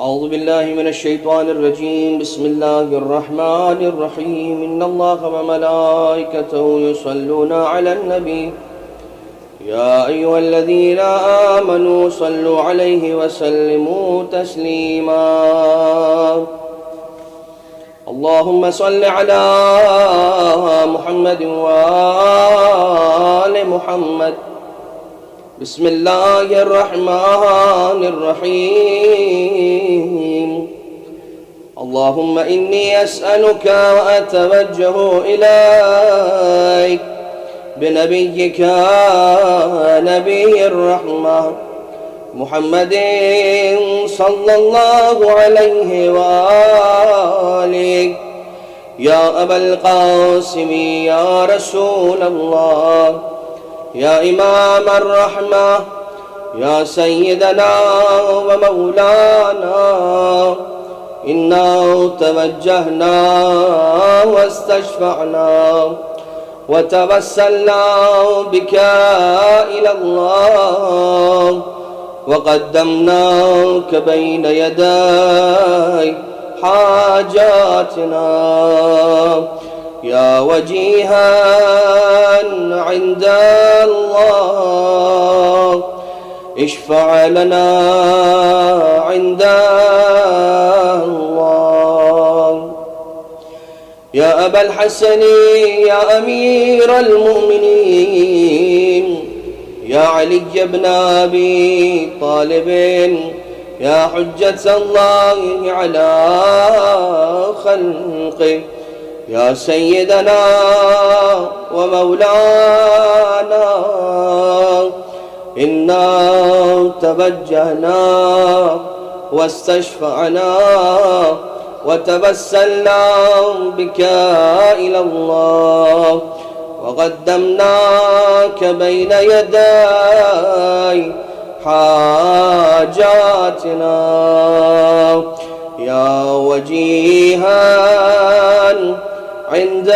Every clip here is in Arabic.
أعوذ بالله من الشيطان الرجيم. بسم الله الرحمن الرحيم. إن الله وملائكته يصلون على النبي يا أيها الذين آمنوا صلوا عليه وسلموا تسليما. اللهم صل على محمد وآل محمد. بسم الله الرحمن الرحيم. اللهم إني أسألك وأتوجه إليك بنبيك نبي الرحمة محمد صلى الله عليه وآله يا أبا القاسم يا رسول الله يا إمام الرحمة يا سيدنا ومولانا. إنا توجهنا واستشفعنا وتوسلنا بك إلى الله وقدمناك بين يدي حاجاتنا يا وجيها عند الله اشفع لنا عند الله. يا أبا الحسن يا أمير المؤمنين يا علي بن أبي طالب يا حجة الله على خلقه يا سيدنا ومولانا. إنا توجهنا واستشفعنا وتوسلنا بك إلى الله وقدمناك بين يدي حاجاتنا يا وجيها عند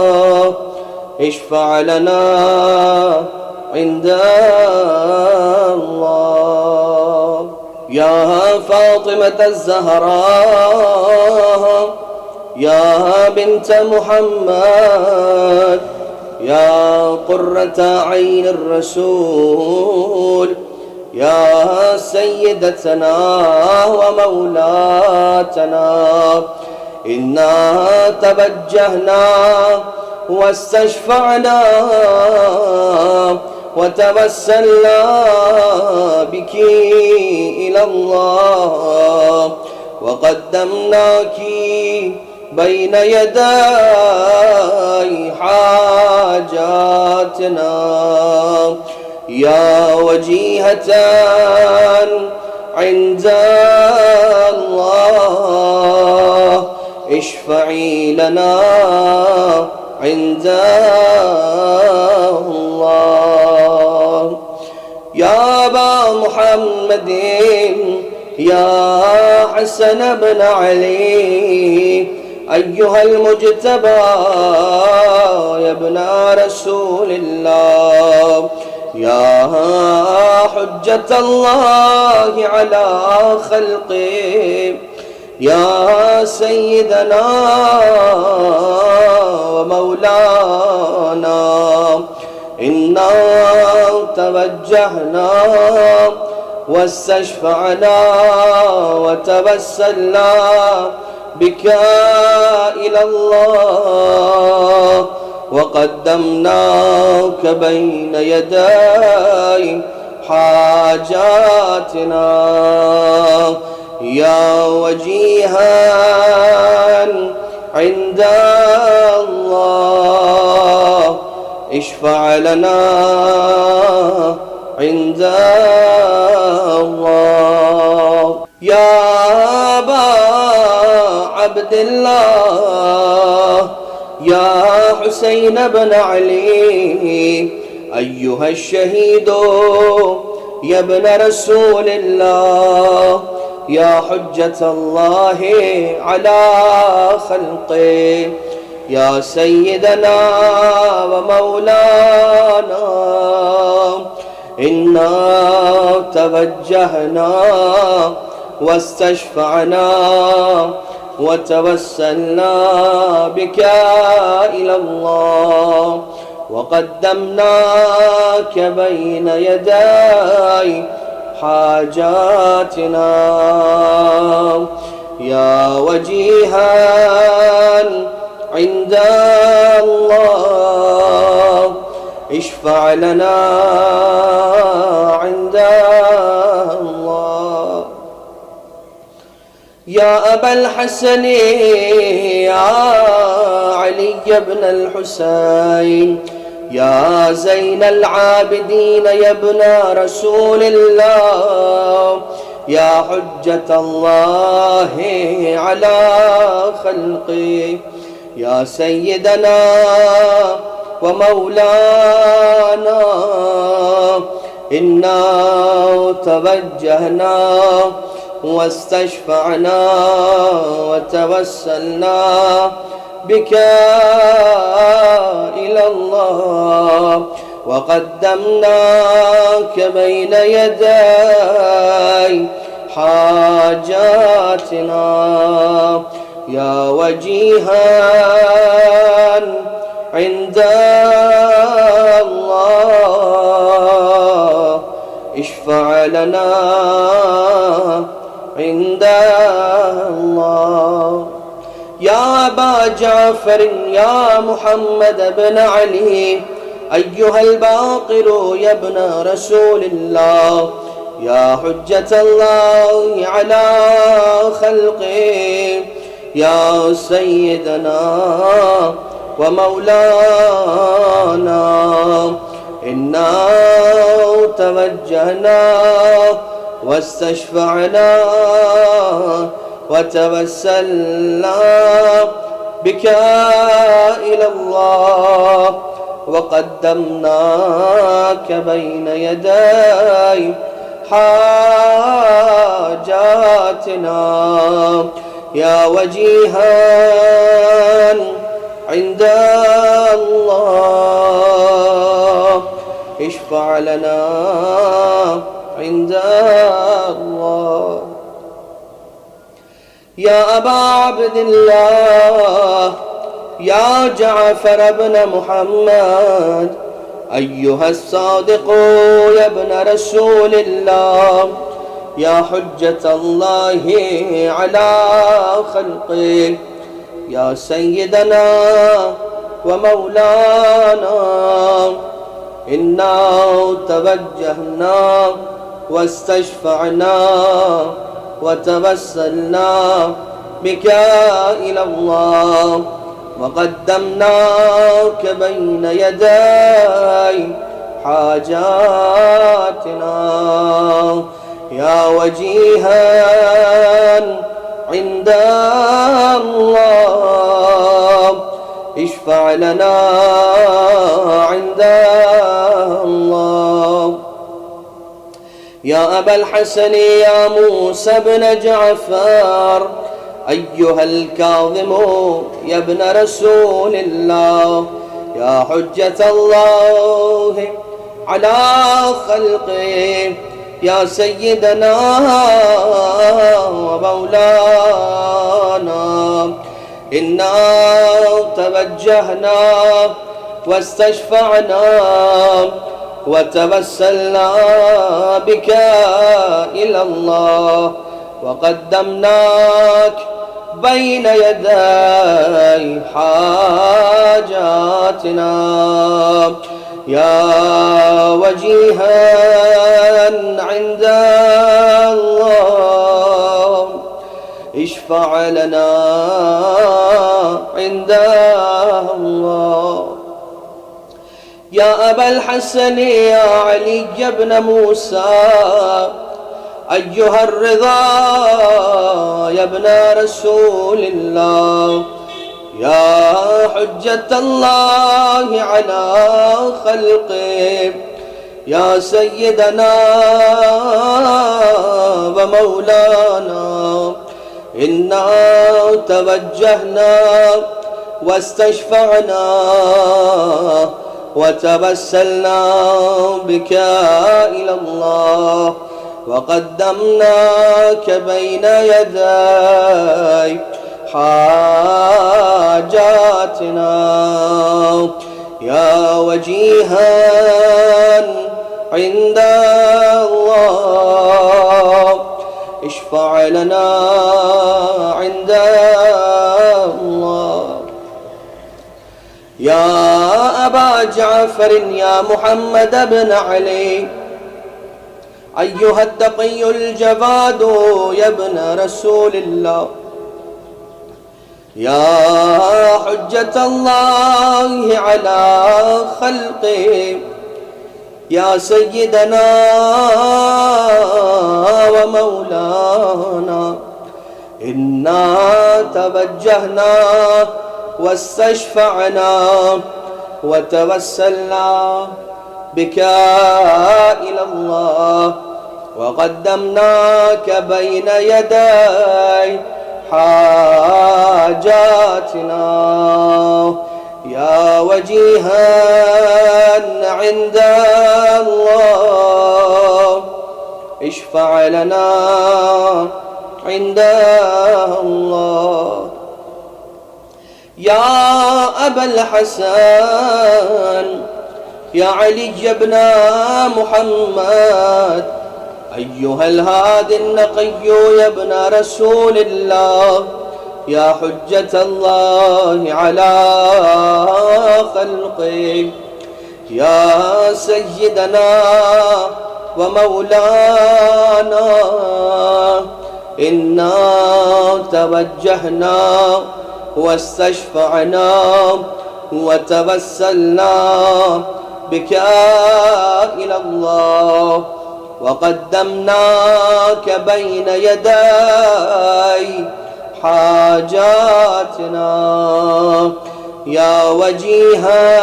الله اشفع لنا عند الله. يا فاطمة الزهراء يا بنت محمد يا قرة عين الرسول يا سيدتنا ومولاتنا. إنا توجهنا واستشفعنا وتوسلنا بك إلى الله وقدمناك بين يدي حاجاتنا يا وجيهة عند الله اشفعي لنا عند الله. يا أبا محمد يا حسن بن علي أيها المجتبى يا ابن رسول الله يا حجة الله على خلقه يا سيدنا ومولانا. إنا توجهنا واستشفعنا وتوسلنا بك إلى الله وقدمناك بين يدي حاجاتنا يا وجيها عند الله اشفع لنا عند الله. يا أبا عبد الله يا حسين بن علي أيها الشهيد يا ابن رسول الله يا حجة الله على خلقه يا سيدنا ومولانا. إنا توجهنا واستشفعنا وتوسلنا بك إلى الله وقدمناك بين يدي حاجاتنا يا وجيها عند الله اشفع لنا عند الله. يا أبا الحسن يا علي بن الحسين يا زين العابدين يا ابن رسول الله يا حجة الله على خلقه يا سيدنا ومولانا إنا توجهنا واستشفعنا وتوسلنا بك إلى الله وقدمناك بين يدي حاجاتنا يا وجيها عند الله اشفع لنا عند الله. يا أبا جعفر يا محمد بن علي أيها الباقر يا ابن رسول الله يا حجة الله على خلقه يا سيدنا ومولانا إنا توجهنا واستشفعنا وتوسلنا بك إلى الله وقدمناك بين يدي حاجاتنا يا وجيها عند الله اشفع لنا عند الله. يا أبا عبد الله يا جعفر بن محمد أيها الصادق يا ابن رسول الله يا حجة الله على خلقه يا سيدنا ومولانا إنا توجهنا واستشفعنا وتوسلنا بك إلى الله وقدمناك بين يدي حاجاتنا يا وجيها عند الله اشفع لنا عند الله. يا أبا الحسن يا موسى بن جعفر أيها الكاظم يا ابن رسول الله يا حجة الله على خلقه يا سيدنا ومولانا إنا توجهنا واستشفعنا وتوسلنا بك إلى الله وقدمناك بين يدي حاجاتنا يا وجيها عند الله اشفع لنا عند الله. يا أبا الحسن يا علي بن موسى أيها الرضا يا ابن رسول الله يا حجة الله على خلقه يا سيدنا ومولانا إنا توجهنا واستشفعنا وتوسلنا بك إلى الله وقدمناك بين يدي حاجاتنا يا وجيها عند الله اشفع لنا عند الله يا أبا جعفر يا محمد بن علي أيها التقي الجواد يا ابن رسول الله يا حجة الله على خلقه يا سيدنا ومولانا إنا توجهنا واستشفعنا وتوسلنا بك إلى الله وقدمناك بين يدي حاجاتنا يا وجيها عند الله اشفع لنا عند الله يا أبا الحسن يا علي بن محمد أيها الهادي النقي يا ابن رسول الله يا حجة الله على خلقه يا سيدنا ومولانا إنا توجهنا واستشفعنا وتوسلنا بك إلى الله وقدمناك بين يدي حاجاتنا يا وجيها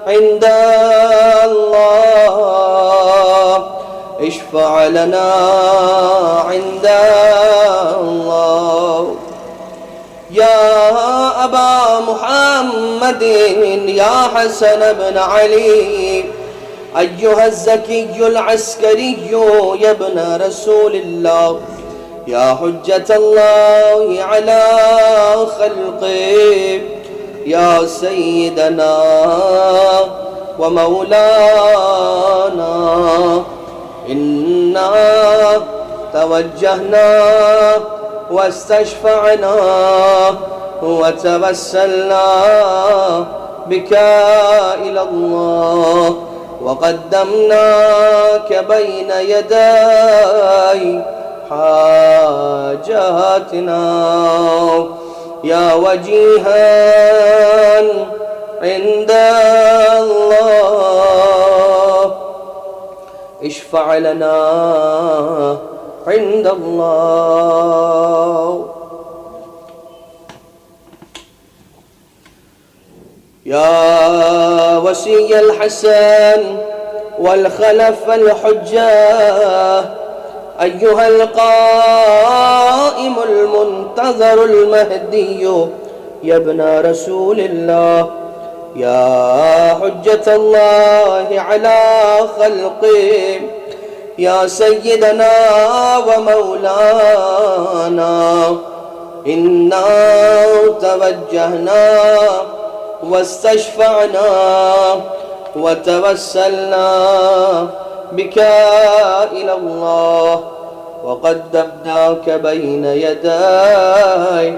عند الله اشفع لنا عند الله يا أبا محمد يا حسن بن علي أيها الزكي العسكري يا ابن رسول الله يا حجة الله على خلقه يا سيدنا ومولانا إنا توجهنا واستشفعنا وتوسلنا بك إلى الله وقدمناك بين يدي حاجاتنا يا وجيها عند الله اشفع لنا عند الله يا وصي الحسن والخلف الحجة أيها القائم المنتظر المهدي يا ابن رسول الله يا حجة الله على خلقه يا سيدنا ومولانا إنا توجهنا واستشفعنا وتوسلنا بك إلى الله وقدمناك بين يدي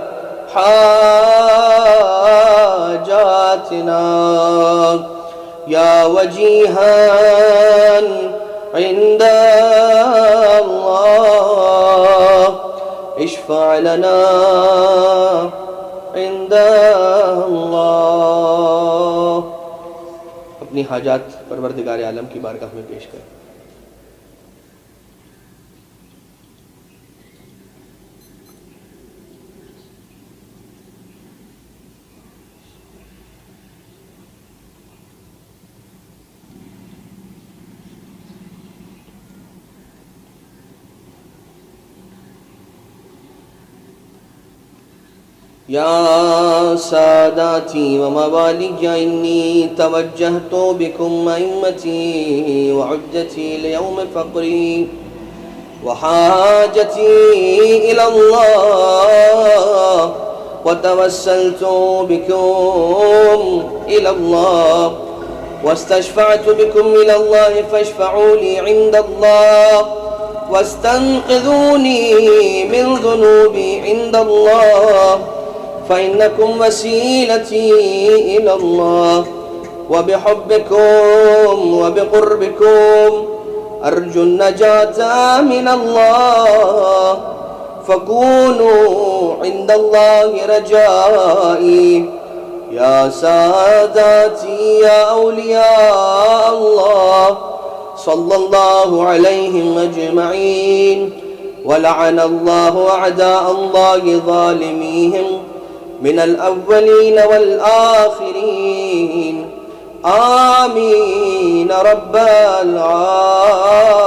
حاجاتنا يا وجيها عند الله اشفع لنا عند الله अपनी हाजात परवरदिगार आलम की बारगाह में पेश करें। يا ساداتي وموالي إني توجهت بكم أئمتي وعدتي ليوم فقري وحاجتي إلى الله، وتوسلت بكم إلى الله، واستشفعت بكم إلى الله فاشفعوا لي عند الله، واستنقذوني من ذنوبي عند الله، فإنكم وسيلتي إلى الله، وبحبكم وبقربكم أرجو النجاة من الله، فكونوا عند الله رجائي. يا ساداتي يا أولياء الله، صلى الله عليهم أجمعين، ولعن الله أعداء الله ظالميهم من الأولين والآخرين، آمين رب العالمين.